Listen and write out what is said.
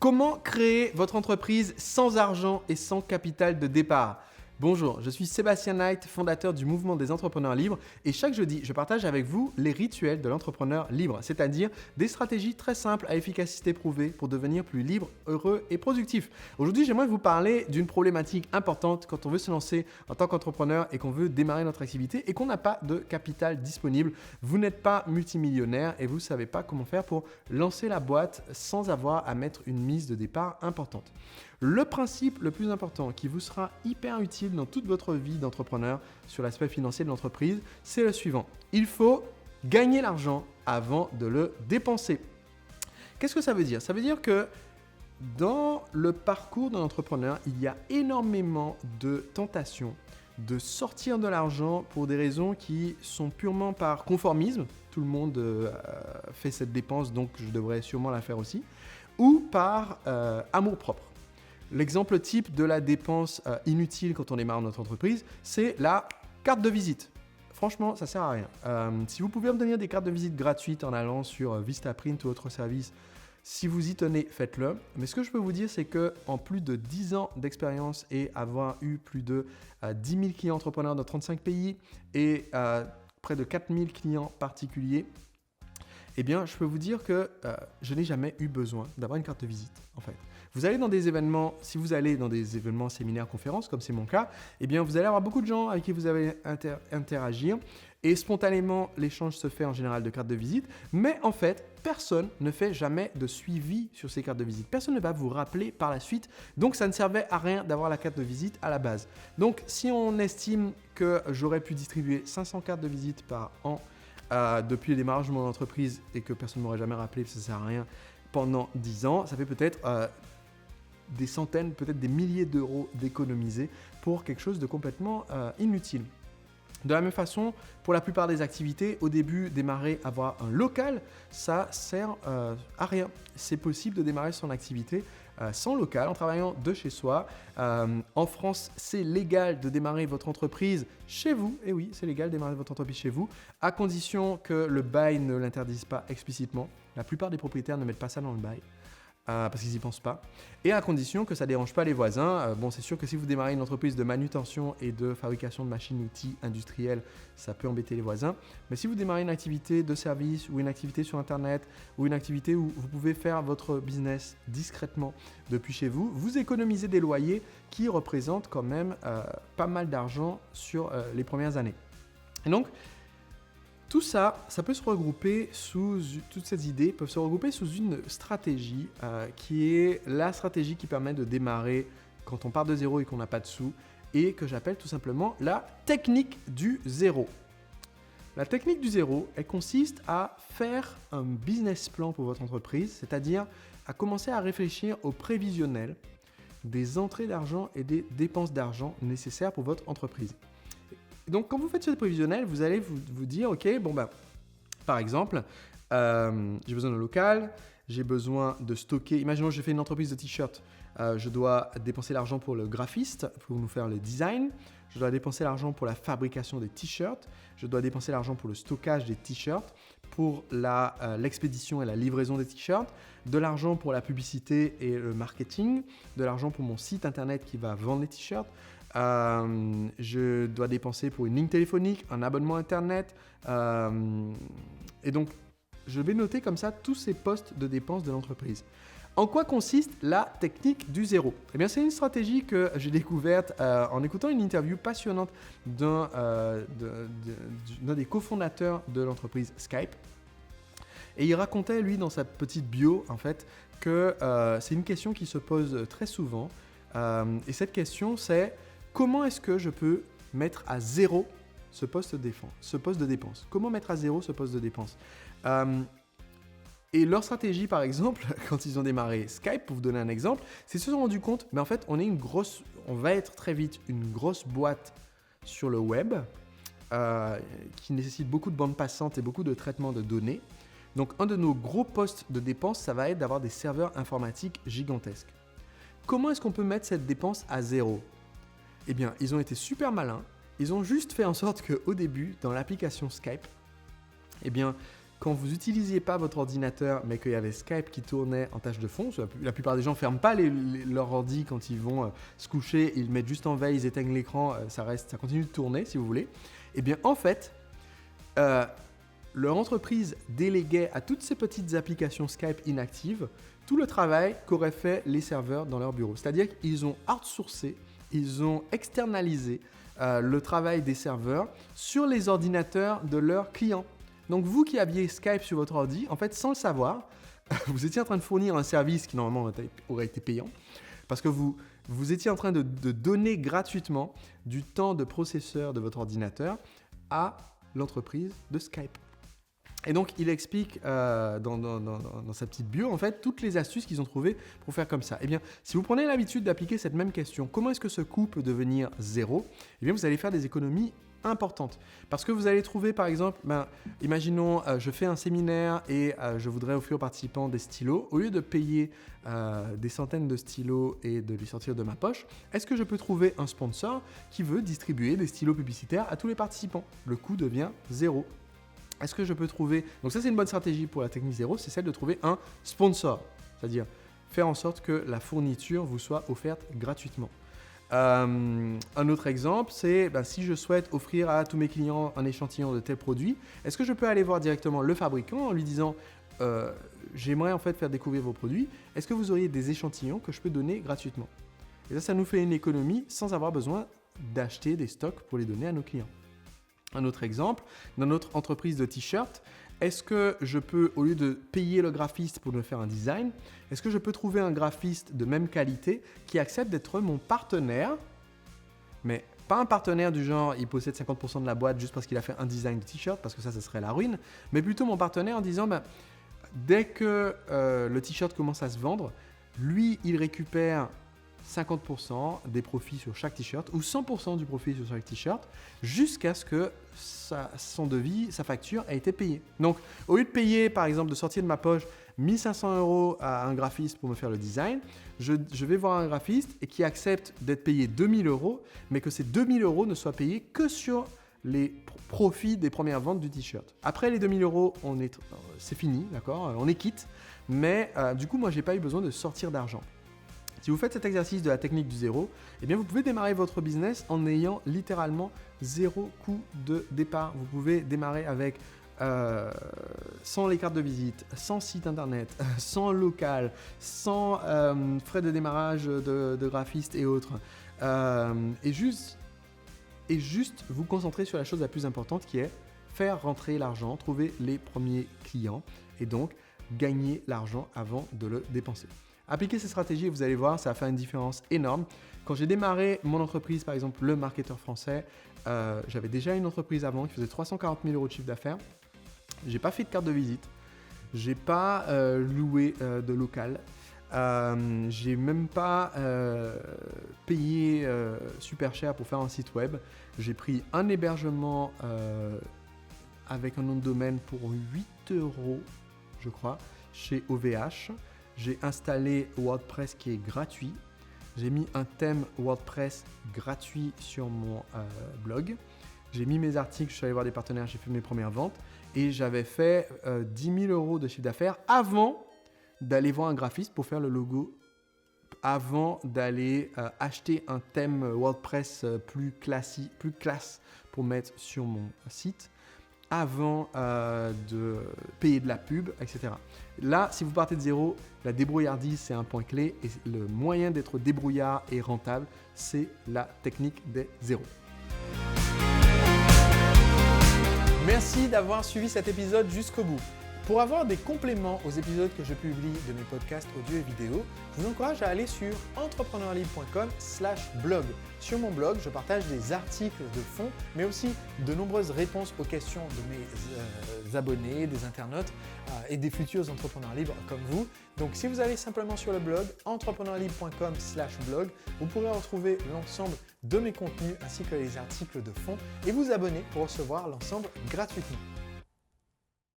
Comment créer votre entreprise sans argent et sans capital de départ? Bonjour, je suis Sébastien Knight, fondateur du mouvement des entrepreneurs libres et chaque jeudi, je partage avec vous les rituels de l'entrepreneur libre, c'est-à-dire des stratégies très simples à efficacité prouvée pour devenir plus libre, heureux et productif. Aujourd'hui, j'aimerais vous parler d'une problématique importante quand on veut se lancer en tant qu'entrepreneur et qu'on veut démarrer notre activité et qu'on n'a pas de capital disponible. Vous n'êtes pas multimillionnaire et vous ne savez pas comment faire pour lancer la boîte sans avoir à mettre une mise de départ importante. Le principe le plus important qui vous sera hyper utile dans toute votre vie d'entrepreneur sur l'aspect financier de l'entreprise, c'est le suivant. Il faut gagner l'argent avant de le dépenser. Qu'est-ce que ça veut dire? Ça veut dire que dans le parcours d'un entrepreneur, il y a énormément de tentations de sortir de l'argent pour des raisons qui sont purement par conformisme. Tout le monde fait cette dépense, donc je devrais sûrement la faire aussi. Ou par amour-propre. L'exemple type de la dépense inutile quand on démarre notre entreprise, c'est la carte de visite. Franchement, ça ne sert à rien. Si vous pouvez obtenir des cartes de visite gratuites en allant sur Vistaprint ou autre service, si vous y tenez, faites-le. Mais ce que je peux vous dire, c'est qu'en plus de 10 ans d'expérience et avoir eu plus de 10 000 clients entrepreneurs dans 35 pays et près de 4 000 clients particuliers, eh bien, je peux vous dire que je n'ai jamais eu besoin d'avoir une carte de visite, en fait. Vous allez dans des événements, si vous allez dans des événements, séminaires, conférences, comme c'est mon cas, eh bien, vous allez avoir beaucoup de gens avec qui vous allez interagir et spontanément, l'échange se fait en général de cartes de visite, mais en fait, personne ne fait jamais de suivi sur ces cartes de visite. Personne ne va vous rappeler par la suite, donc ça ne servait à rien d'avoir la carte de visite à la base. Donc, si on estime que j'aurais pu distribuer 500 cartes de visite par an, depuis le démarrage de mon entreprise et que personne ne m'aurait jamais rappelé, ça ne sert à rien, pendant 10 ans, ça fait peut-être des centaines, peut-être des milliers d'euros d'économiser pour quelque chose de complètement inutile. De la même façon, pour la plupart des activités, au début, démarrer, avoir un local, ça sert à rien. C'est possible de démarrer son activité sans local, en travaillant de chez soi. En France, c'est légal de démarrer votre entreprise chez vous. Et oui, c'est légal de démarrer votre entreprise chez vous, à condition que le bail ne l'interdise pas explicitement. La plupart des propriétaires ne mettent pas ça dans le bail. Parce qu'ils n'y pensent pas, et à condition que ça ne dérange pas les voisins. Bon, c'est sûr que si vous démarrez une entreprise de manutention et de fabrication de machines-outils industriels, ça peut embêter les voisins. Mais si vous démarrez une activité de service ou une activité sur Internet ou une activité où vous pouvez faire votre business discrètement depuis chez vous, vous économisez des loyers qui représentent quand même pas mal d'argent sur les premières années. Et donc, tout ça, ça peut se regrouper toutes ces idées peuvent se regrouper sous une stratégie qui est la stratégie qui permet de démarrer quand on part de zéro et qu'on n'a pas de sous et que j'appelle tout simplement la technique du zéro. La technique du zéro, elle consiste à faire un business plan pour votre entreprise, c'est-à-dire à commencer à réfléchir au prévisionnel des entrées d'argent et des dépenses d'argent nécessaires pour votre entreprise. Donc, quand vous faites ce prévisionnel, vous allez vous dire, ok, par exemple, j'ai besoin d'un local, j'ai besoin de stocker. Imaginons que je fais une entreprise de t-shirts. Je dois dépenser l'argent pour le graphiste, pour nous faire le design. Je dois dépenser l'argent pour la fabrication des t-shirts. Je dois dépenser l'argent pour le stockage des t-shirts, pour l'expédition et la livraison des t-shirts, de l'argent pour la publicité et le marketing, de l'argent pour mon site internet qui va vendre les t-shirts. Je dois dépenser pour une ligne téléphonique, un abonnement internet. Et donc, je vais noter comme ça tous ces postes de dépenses de l'entreprise. En quoi consiste la technique du zéro? Eh bien, c'est une stratégie que j'ai découverte en écoutant une interview passionnante d'un des cofondateurs de l'entreprise Skype. Et il racontait, lui, dans sa petite bio, en fait, que c'est une question qui se pose très souvent. Et cette question, c'est: comment est-ce que je peux mettre à zéro ce poste de dépense? Comment mettre à zéro ce poste de dépense? Et leur stratégie, par exemple, quand ils ont démarré Skype, pour vous donner un exemple, c'est qu'ils se sont rendus compte, mais en fait, on va être très vite une grosse boîte sur le web qui nécessite beaucoup de bandes passantes et beaucoup de traitement de données. Donc, un de nos gros postes de dépense, ça va être d'avoir des serveurs informatiques gigantesques. Comment est-ce qu'on peut mettre cette dépense à zéro? Eh bien, ils ont été super malins. Ils ont juste fait en sorte qu'au début, dans l'application Skype, eh bien, quand vous n'utilisiez pas votre ordinateur, mais qu'il y avait Skype qui tournait en tâche de fond, la plupart des gens ne ferment pas leur ordi quand ils vont se coucher, ils le mettent juste en veille, ils éteignent l'écran, ça continue de tourner si vous voulez. Eh bien en fait, leur entreprise déléguait à toutes ces petites applications Skype inactives tout le travail qu'auraient fait les serveurs dans leur bureau. C'est-à-dire qu'ils ont outsourcé, ils ont externalisé le travail des serveurs sur les ordinateurs de leurs clients. Donc vous qui aviez Skype sur votre ordi, en fait sans le savoir, vous étiez en train de fournir un service qui normalement aurait été payant parce que vous étiez en train de donner gratuitement du temps de processeur de votre ordinateur à l'entreprise de Skype. Et donc, il explique dans sa petite bio, en fait, toutes les astuces qu'ils ont trouvées pour faire comme ça. Eh bien, si vous prenez l'habitude d'appliquer cette même question, comment est-ce que ce coût peut devenir zéro ? Eh bien, vous allez faire des économies importantes. Parce que vous allez trouver, par exemple, imaginons, je fais un séminaire et je voudrais offrir aux participants des stylos. Au lieu de payer des centaines de stylos et de les sortir de ma poche, est-ce que je peux trouver un sponsor qui veut distribuer des stylos publicitaires à tous les participants ? Le coût devient zéro. Est-ce que je peux trouver… Donc ça, c'est une bonne stratégie pour la technique zéro, c'est celle de trouver un sponsor. C'est-à-dire faire en sorte que la fourniture vous soit offerte gratuitement. Un autre exemple, c'est si je souhaite offrir à tous mes clients un échantillon de tel produit, est-ce que je peux aller voir directement le fabricant en lui disant j'aimerais en fait faire découvrir vos produits, est-ce que vous auriez des échantillons que je peux donner gratuitement ? Et ça nous fait une économie sans avoir besoin d'acheter des stocks pour les donner à nos clients. Un autre exemple, dans notre entreprise de t-shirts, est-ce que je peux, au lieu de payer le graphiste pour me faire un design, est-ce que je peux trouver un graphiste de même qualité qui accepte d'être mon partenaire, mais pas un partenaire du genre il possède 50% de la boîte juste parce qu'il a fait un design de t-shirt, parce que ça serait la ruine, mais plutôt mon partenaire en disant dès que le t-shirt commence à se vendre, lui il récupère 50% des profits sur chaque t-shirt ou 100% du profit sur chaque t-shirt jusqu'à ce que son devis, sa facture a été payée. Donc, au lieu de payer, par exemple, de sortir de ma poche 1 500 € à un graphiste pour me faire le design, je vais voir un graphiste et qui accepte d'être payé 2 000 €, mais que ces 2 000 € ne soient payés que sur les profits des premières ventes du t-shirt. Après les 2 000 €, c'est fini, d'accord ? On est quitte, mais du coup, moi, je n'ai pas eu besoin de sortir d'argent. Si vous faites cet exercice de la technique du zéro, eh bien vous pouvez démarrer votre business en ayant littéralement zéro coût de départ. Vous pouvez démarrer avec sans les cartes de visite, sans site internet, sans local, sans frais de démarrage de graphiste et autres. Et juste vous concentrer sur la chose la plus importante qui est faire rentrer l'argent, trouver les premiers clients et donc gagner l'argent avant de le dépenser. Appliquez ces stratégies et vous allez voir, ça va faire une différence énorme. Quand j'ai démarré mon entreprise, par exemple le marketeur français, j'avais déjà une entreprise avant qui faisait 340 000 € de chiffre d'affaires. J'ai pas fait de carte de visite, j'ai pas loué de local, j'ai même pas payé super cher pour faire un site web. J'ai pris un hébergement avec un nom de domaine pour 8 €, je crois, chez OVH. J'ai installé WordPress qui est gratuit. J'ai mis un thème WordPress gratuit sur mon blog. J'ai mis mes articles, je suis allé voir des partenaires, j'ai fait mes premières ventes. Et j'avais fait 10 000 € de chiffre d'affaires avant d'aller voir un graphiste pour faire le logo, avant d'aller acheter un thème WordPress plus classe pour mettre sur mon site, avant de payer de la pub, etc. Là, si vous partez de zéro, la débrouillardise, c'est un point clé et le moyen d'être débrouillard et rentable, c'est la technique des zéros. Merci d'avoir suivi cet épisode jusqu'au bout. Pour avoir des compléments aux épisodes que je publie de mes podcasts audio et vidéo, je vous encourage à aller sur entrepreneurlibre.com/blog. Sur mon blog, je partage des articles de fond, mais aussi de nombreuses réponses aux questions de mes abonnés, des internautes et des futurs entrepreneurs libres comme vous. Donc si vous allez simplement sur le blog entrepreneurlibre.com/blog, vous pourrez retrouver l'ensemble de mes contenus ainsi que les articles de fond et vous abonner pour recevoir l'ensemble gratuitement.